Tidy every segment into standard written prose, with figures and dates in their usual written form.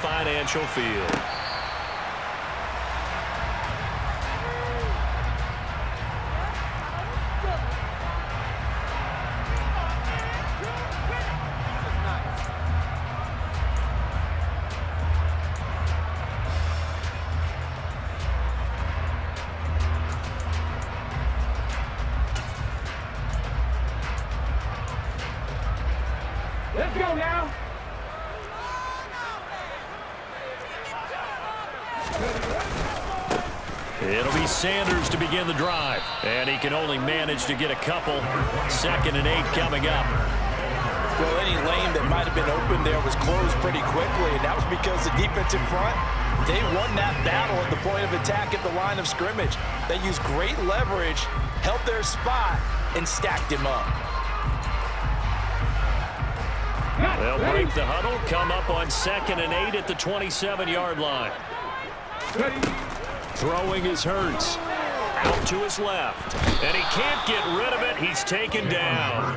Financial Field. Let's go now. It'll be Sanders to begin the drive. And he can only manage to get a couple. 2nd and 8 coming up. Well, any lane that might have been open there was closed pretty quickly, and that was because the defensive front, they won that battle at the point of attack at the line of scrimmage. They used great leverage, held their spot, and stacked him up. They'll break the huddle, come up on 2nd and 8 at the 27-yard line. Throwing is Hurts. Out to his left. And he can't get rid of it. He's taken down.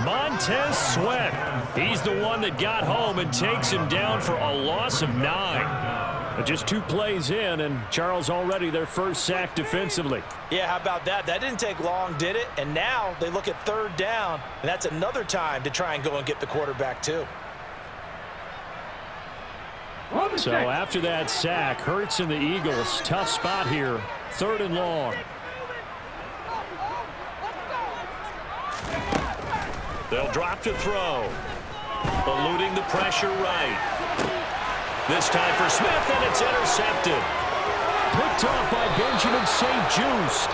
Montez Sweat. He's the one that got home and takes him down for a loss of 9. But just 2 plays in, and Charles already their first sack defensively. Yeah, how about that? That didn't take long, did it? And now they look at 3rd down, and that's another time to try and go and get the quarterback too. So after that sack, Hurts and the Eagles, tough spot here, 3rd and long. They'll drop to throw. Eluding the pressure right. This time for Smith, and it's intercepted. Picked off by Benjamin St. Just.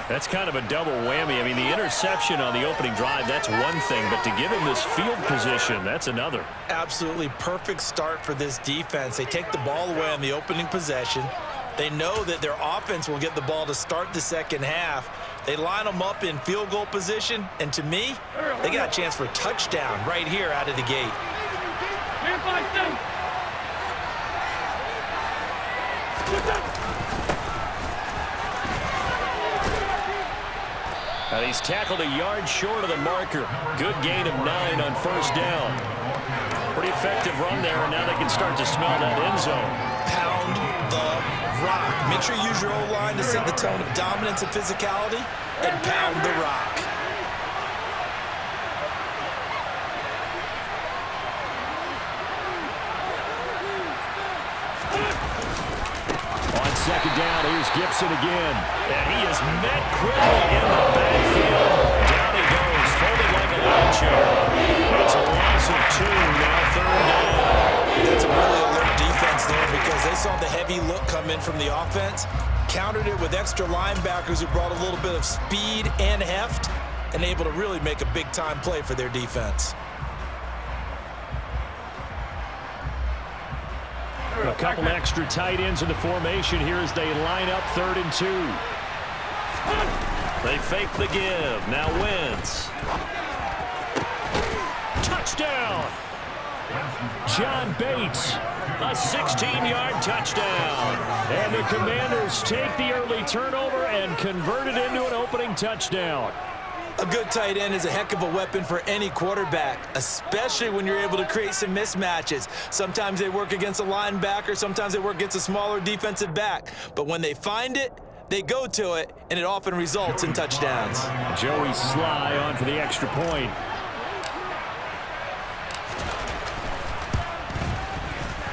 That's kind of a double whammy. I mean, the interception on the opening drive, that's one thing, but to give him this field position, that's another. Absolutely perfect start for this defense. They take the ball away on the opening possession. They know that their offense will get the ball to start the second half. They line them up in field goal position, and to me, they got a chance for a touchdown right here out of the gate. And he's tackled a yard short of the marker. Good gain of 9 on 1st down. Pretty effective run there, and now they can start to smell that end zone. Pound the rock. Make sure you use your O-line to set the tone of dominance and physicality, and pound the rock. On 2nd down, here's Gibson again. And he is met quickly in the backfield. Down he goes, folded like a lawn chair. It's a loss of 2, now 3rd down. That's a really alert defense there because they saw the heavy look come in from the offense, countered it with extra linebackers who brought a little bit of speed and heft, and able to really make a big-time play for their defense. A couple extra tight ends in the formation here as they line up 3rd and 2. They fake the give. Now Wentz. Touchdown! John Bates. A 16-yard touchdown. And the Commanders take the early turnover and convert it into an opening touchdown. A good tight end is a heck of a weapon for any quarterback, especially when you're able to create some mismatches. Sometimes they work against a linebacker, sometimes they work against a smaller defensive back. But when they find it, they go to it, and it often results in touchdowns. Joey Sly on for the extra point.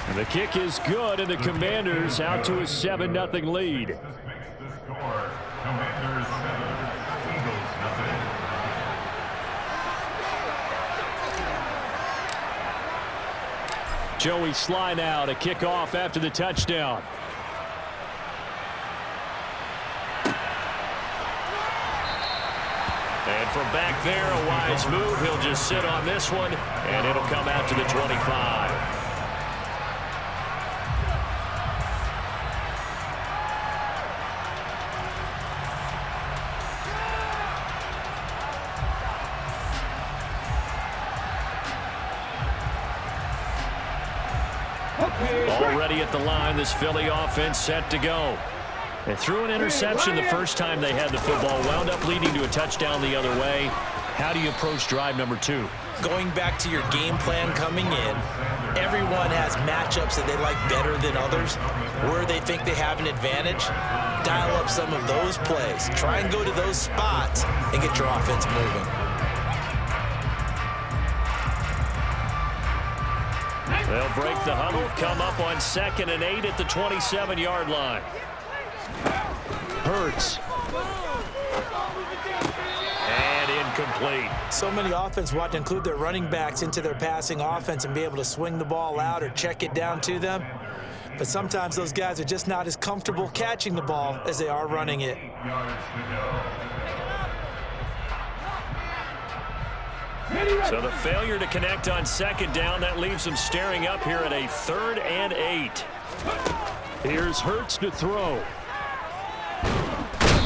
And the kick is good, and the Commanders out to a 7-0 lead. Commanders 7, Eagles nothing. Joey Sly now to kick off after the touchdown. And from back there, a wise move. He'll just sit on this one, and it'll come out to the 25. Already at the line, this Philly offense set to go. They threw an interception the first time they had the football, wound up leading to a touchdown the other way. How do you approach drive number 2? Going back to your game plan coming in, everyone has matchups that they like better than others, where they think they have an advantage. Dial up some of those plays. Try and go to those spots and get your offense moving. They'll break the huddle, come up on 2nd and 8 at the 27-yard line. Hurts. And incomplete. So many offenses want to include their running backs into their passing offense and be able to swing the ball out or check it down to them. But sometimes those guys are just not as comfortable catching the ball as they are running it. So the failure to connect on 2nd down, that leaves them staring up here at a 3rd and 8. Here's Hurts to throw.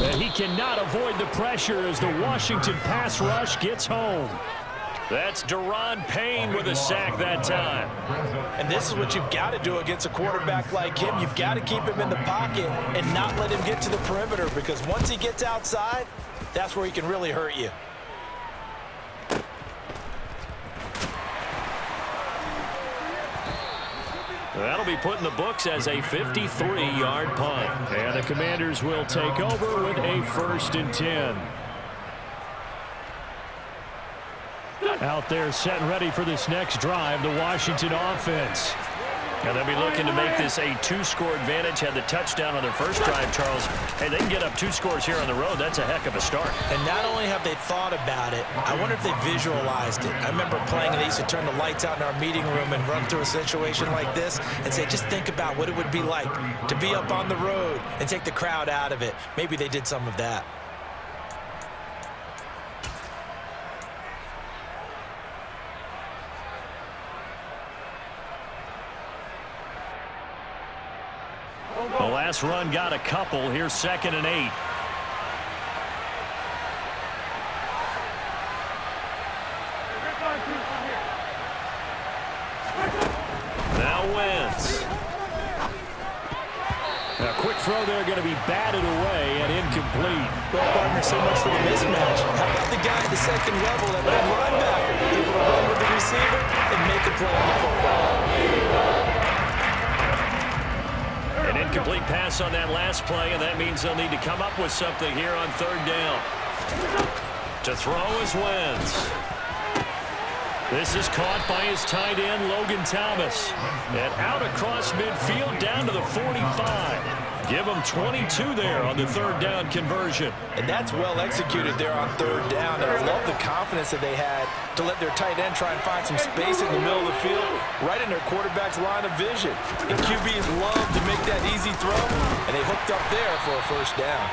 And he cannot avoid the pressure as the Washington pass rush gets home. That's Daron Payne with a sack that time. And this is what you've got to do against a quarterback like him. You've got to keep him in the pocket and not let him get to the perimeter, because once he gets outside, that's where he can really hurt you. That'll be put in the books as a 53-yard punt. And the Commanders will take over with a 1st and 10. Out there set and ready for this next drive, the Washington offense. And they'll be looking to make this a 2-score advantage. Had the touchdown on their first drive, Charles. Hey, they can get up 2 scores here on the road. That's a heck of a start. And not only have they thought about it, I wonder if they visualized it. I remember playing, and they used to turn the lights out in our meeting room and run through a situation like this and say, just think about what it would be like to be up on the road and take the crowd out of it. Maybe they did some of that. The last run got a couple. Here's 2nd and 8. Now Wentz. A quick throw there, going to be batted away and incomplete. Well, partner, so much for the mismatch. How about the guy at the 2nd level, that big linebacker, able to run with the receiver and make a play on the football? An incomplete pass on that last play, and that means they'll need to come up with something here on 3rd down. To throw is Wentz. This is caught by his tight end, Logan Thomas. And out across midfield down to the 45. Give him 22 there on the 3rd down conversion. And that's well executed there on 3rd down. And I love the confidence that they had to let their tight end try and find some space in the middle of the field, right in their quarterback's line of vision. And QBs love to make that easy throw, and they hooked up there for a 1st down.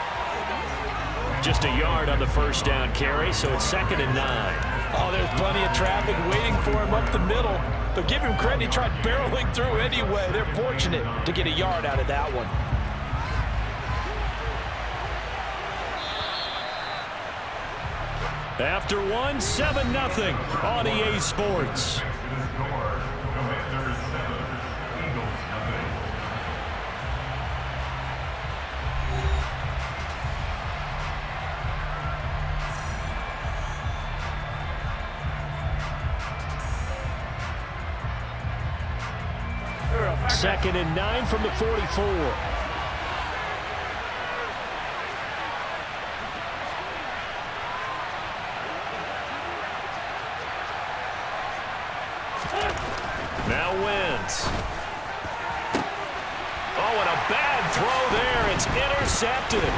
Just a yard on the 1st down carry, so it's 2nd and 9. Oh, there's plenty of traffic waiting for him up the middle. But give him credit, he tried barreling through anyway. They're fortunate to get a yard out of that one. After one, 7-0 on EA Sports. Second and 9 from the 44. Now Wentz. Oh, and a bad throw there. It's intercepted.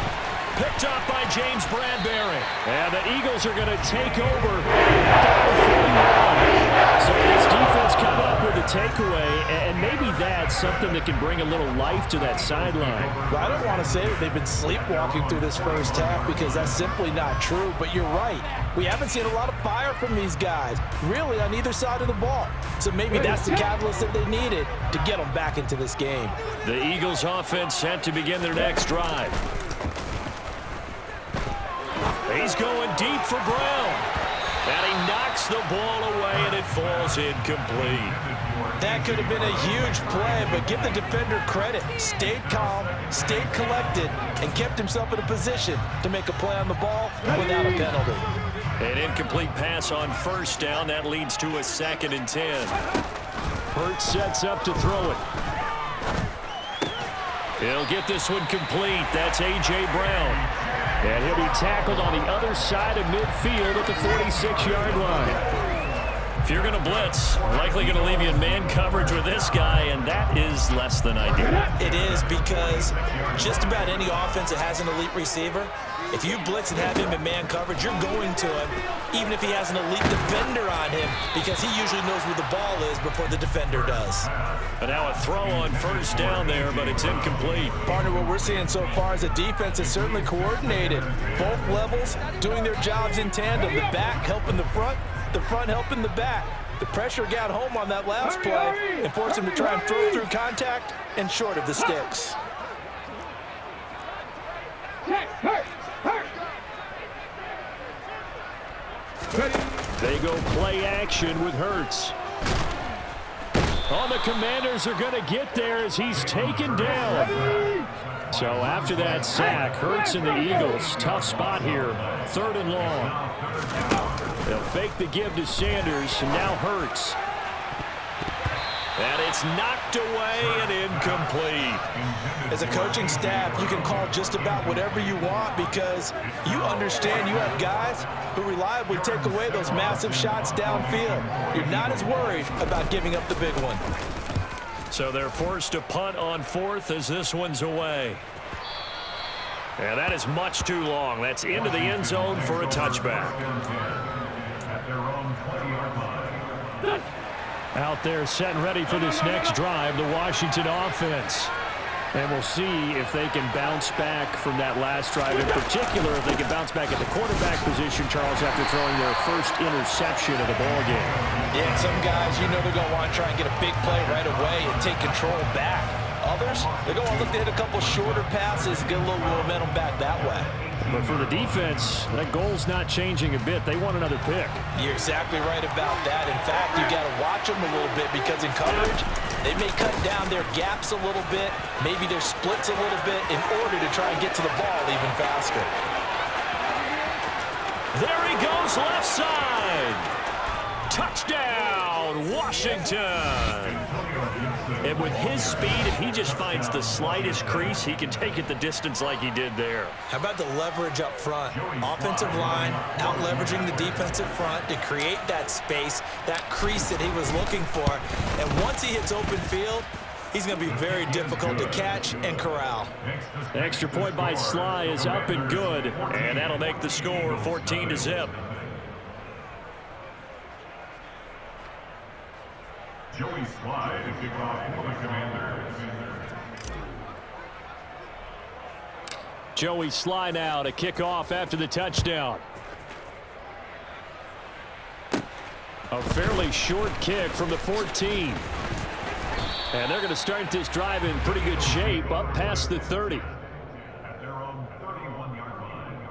Picked up by James Bradbury. And the Eagles are going to take over at the 41. So this defense come up with a takeaway, and maybe that's something that can bring a little life to that sideline. Well, I don't want to say that they've been sleepwalking through this first half, because that's simply not true, but you're right. We haven't seen a lot of fire from these guys, really, on either side of the ball. So maybe that's the catalyst that they needed to get them back into this game. The Eagles offense set to begin their next drive. He's going deep for Brown. And he knocks the ball away, and it falls incomplete. That could have been a huge play, but give the defender credit. Stayed calm, stayed collected, and kept himself in a position to make a play on the ball without a penalty. An incomplete pass on first down. That leads to a 2nd and 10. Hurts sets up to throw it. He'll get this one complete. That's A.J. Brown. And he'll be tackled on the other side of midfield at the 46-yard line. If you're going to blitz, likely going to leave you in man coverage with this guy, and that is less than ideal. It is, because just about any offense that has an elite receiver, if you blitz and have him in man coverage, you're going to him, even if he has an elite defender on him, because he usually knows where the ball is before the defender does. And now a throw on first down there, but it's incomplete. Partner, what we're seeing so far is the defense is certainly coordinated. Both levels doing their jobs in tandem. The back helping the front helping the back. The pressure got home on that last play and forced him to try and throw through contact and short of the sticks. They go play action with Hurts. Oh, the Commanders are going to get there as he's taken down. So after that sack, Hurts and the Eagles, tough spot here, 3rd and long. They'll fake the give to Sanders, and now Hurts. And it's knocked away and incomplete. As a coaching staff, you can call just about whatever you want, because you understand you have guys who reliably take away those massive shots downfield. You're not as worried about giving up the big one. So they're forced to punt on 4th as this one's away. And that is much too long. That's into the end zone for a touchback. At their own 20-yard line. Out there set and ready for this next drive, the Washington offense. And we'll see if they can bounce back from that last drive. In particular, if they can bounce back at the quarterback position, Charles, after throwing their first interception of the ballgame. Yeah, some guys, you know they're going to want to try and get a big play right away and take control back. Others, they're going to look to hit a couple shorter passes, get a little momentum back that way. But for the defense, that goal's not changing a bit. They want another pick. You're exactly right about that. In fact, you got to watch them a little bit, because in coverage, they may cut down their gaps a little bit, maybe their splits a little bit, in order to try and get to the ball even faster. There he goes, left side. Touchdown, Washington. And with his speed, if he just finds the slightest crease, he can take it the distance like he did there. How about the leverage up front? Offensive line out-leveraging the defensive front to create that space, that crease that he was looking for. And once he hits open field, he's going to be very difficult to catch and corral. The extra point by Sly is up and good, and that'll make the score 14-0. Joey Sly to kick off for the Commanders. Joey Sly now to kick off after the touchdown. A fairly short kick from the 14. And they're going to start this drive in pretty good shape, up past the 30. At their own 31-yard line.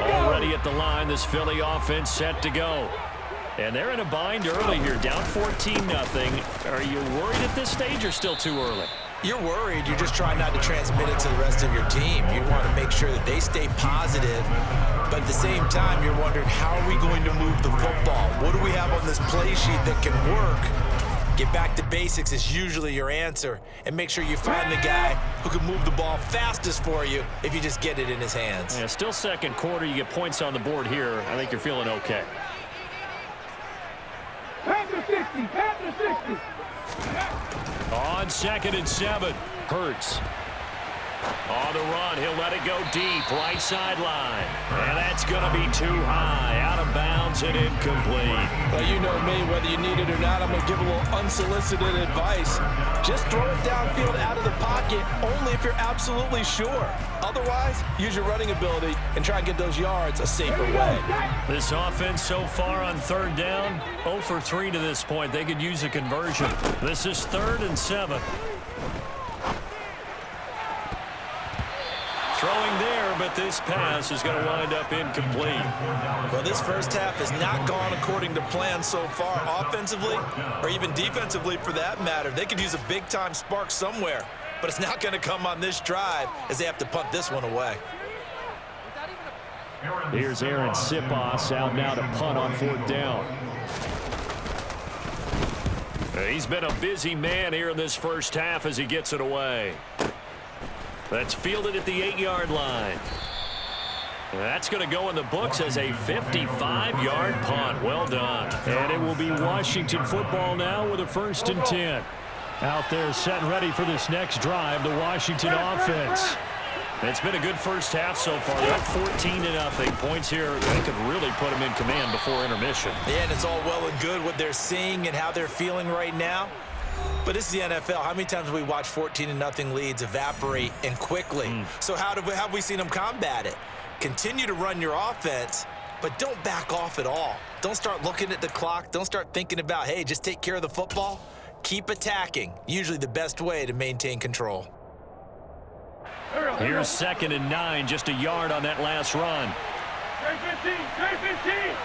Already at the line, this Philly offense set to go. And they're in a bind early here, down 14-0. Are you worried at this stage or still too early? You're worried. You're just trying not to transmit it to the rest of your team. You want to make sure that they stay positive. But at the same time, you're wondering, how are we going to move the football? What do we have on this play sheet that can work? Get back to basics is usually your answer. And make sure you find the guy who can move the ball fastest for you if you just get it in his hands. Yeah, still second quarter. You get points on the board here. I think you're feeling okay. Panther 60, Panther 60. On 2nd and 7, Hurts. On the run, he'll let it go deep, right sideline. And that's going to be too high, out of bounds and incomplete. Well, you know me, whether you need it or not, I'm going to give a little unsolicited advice. Just throw it downfield out of the pocket, only if you're absolutely sure. Otherwise, use your running ability and try and get those yards a safer way. This offense so far on 3rd down, 0 for 3 to this point. They could use a conversion. This is 3rd and 7. Throwing there, estimate this pass is going to wind up incomplete. Well, this first half has not gone according to plan so far, offensively or even defensively for that matter. They could use a big-time spark somewhere, but it's not going to come on this drive as they have to punt this one away. Here's Aaron Sipos out now to punt on 4th down. He's been a busy man here in this first half as he gets it away. That's fielded at the 8-yard line. That's going to go in the books as a 55-yard punt. Well done. And it will be Washington football now with a 1st and 10. Out there set and ready for this next drive, the Washington offense. It's been a good first half so far. They're up 14-0. Points here, they could really put them in command before intermission. Yeah, and it's all well and good what they're seeing and how they're feeling right now. But this is the NFL. How many times have we watched 14-0 leads evaporate and quickly? So how have we seen them combat it? Continue to run your offense, but don't back off at all. Don't start looking at the clock. Don't start thinking about, hey, just take care of the football. Keep attacking. Usually the best way to maintain control. Here's 2nd and 9, just a yard on that last run. J15, J15.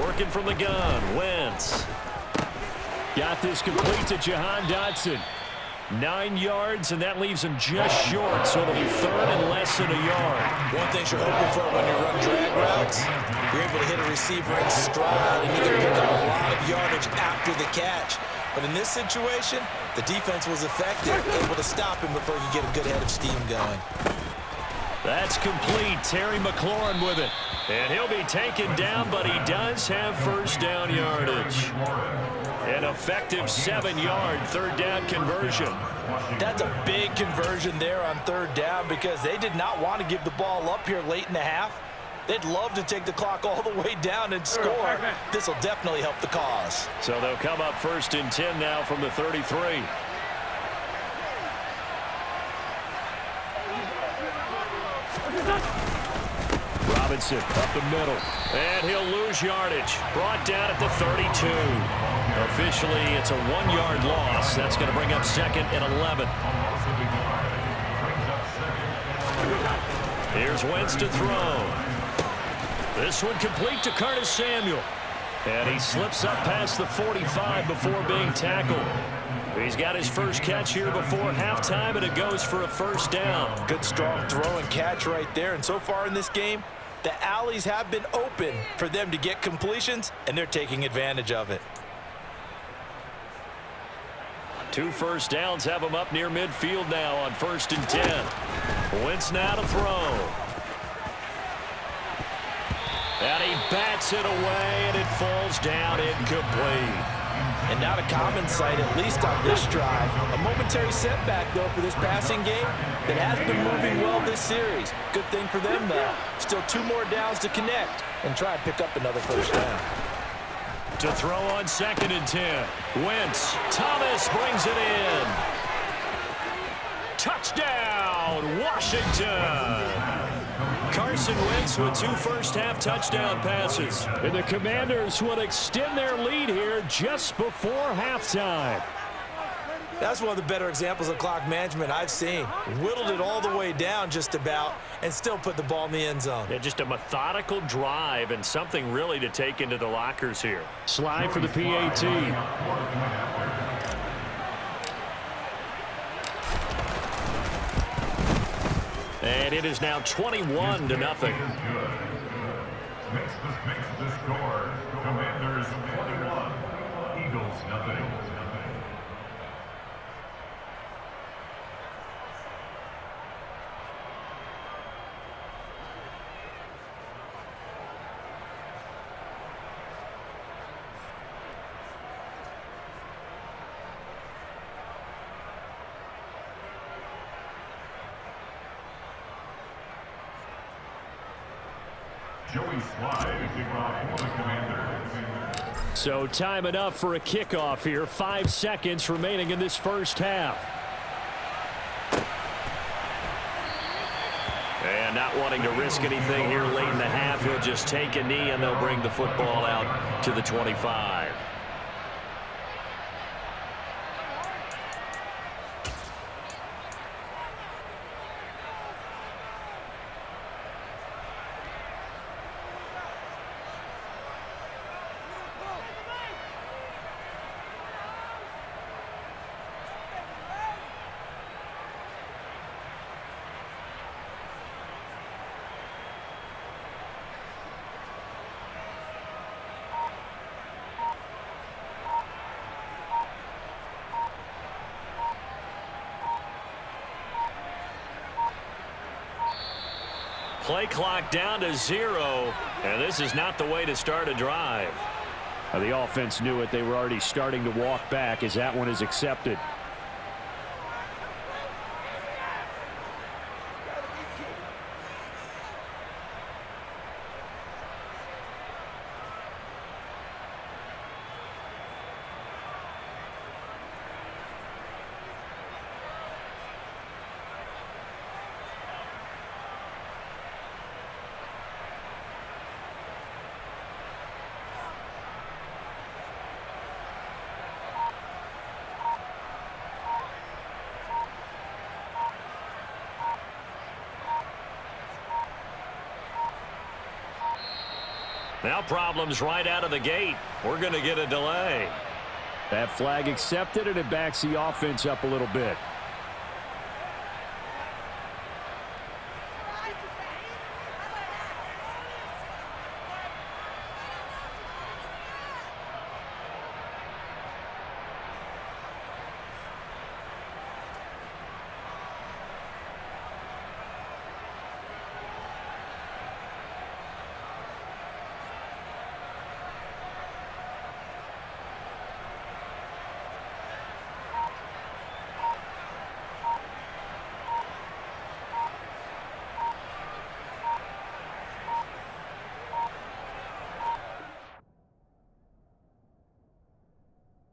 Working from the gun, Wentz. Got this complete to Jahan Dotson. 9 yards, and that leaves him just short, so it'll be 3rd and less than a yard. One thing you're hoping for when you run drag routes, you're able to hit a receiver in stride, and you can pick up a lot of yardage after the catch. But in this situation, the defense was effective, able to stop him before you get a good head of steam going. That's complete. Terry McLaurin with it. And he'll be taken down, but he does have 1st down yardage. An effective 7-yard 3rd down conversion. That's a big conversion there on 3rd down because they did not want to give the ball up here late in the half. They'd love to take the clock all the way down and score. This will definitely help the cause. So they'll come up 1st and 10 now from the 33. Robinson up the middle, and he'll lose yardage. Brought down at the 32. Officially, it's a 1-yard loss. That's going to bring up 2nd and 11. Here's Wentz to throw. This one complete to Curtis Samuel. And he slips up past the 45 before being tackled. He's got his first catch here before halftime, and it goes for a 1st down. Good, strong throw and catch right there. And so far in this game, the alleys have been open for them to get completions, and they're taking advantage of it. 2 1st downs have him up near midfield now on 1st and 10. Wentz now to throw. And he bats it away, and it falls down incomplete. And not a common sight, at least on this drive. A momentary setback, though, for this passing game that has been moving well this series. Good thing for them, though. Still 2 more downs to connect and try and pick up another 1st down. To throw on 2nd and 10. Wentz. Thomas brings it in. Touchdown, Washington. Carson Wentz with 2 first-half touchdown passes. And the Commanders will extend their lead here just before halftime. That's one of the better examples of clock management I've seen. Whittled it all the way down just about and still put the ball in the end zone. Yeah, just a methodical drive and something really to take into the lockers here. Slide for the PAT. And it is now 21-0. Makes the score. Commanders 21, Eagles nothing. So time enough for a kickoff here. 5 seconds remaining in this first half. And not wanting to risk anything here late in the half. He'll just take a knee, and they'll bring the football out to the 25. Play clock down to 0, and this is not the way to start a drive. The offense knew it. They were already starting to walk back as that one is accepted. Now problems right out of the gate. We're going to get a delay. That flag accepted, and it backs the offense up a little bit.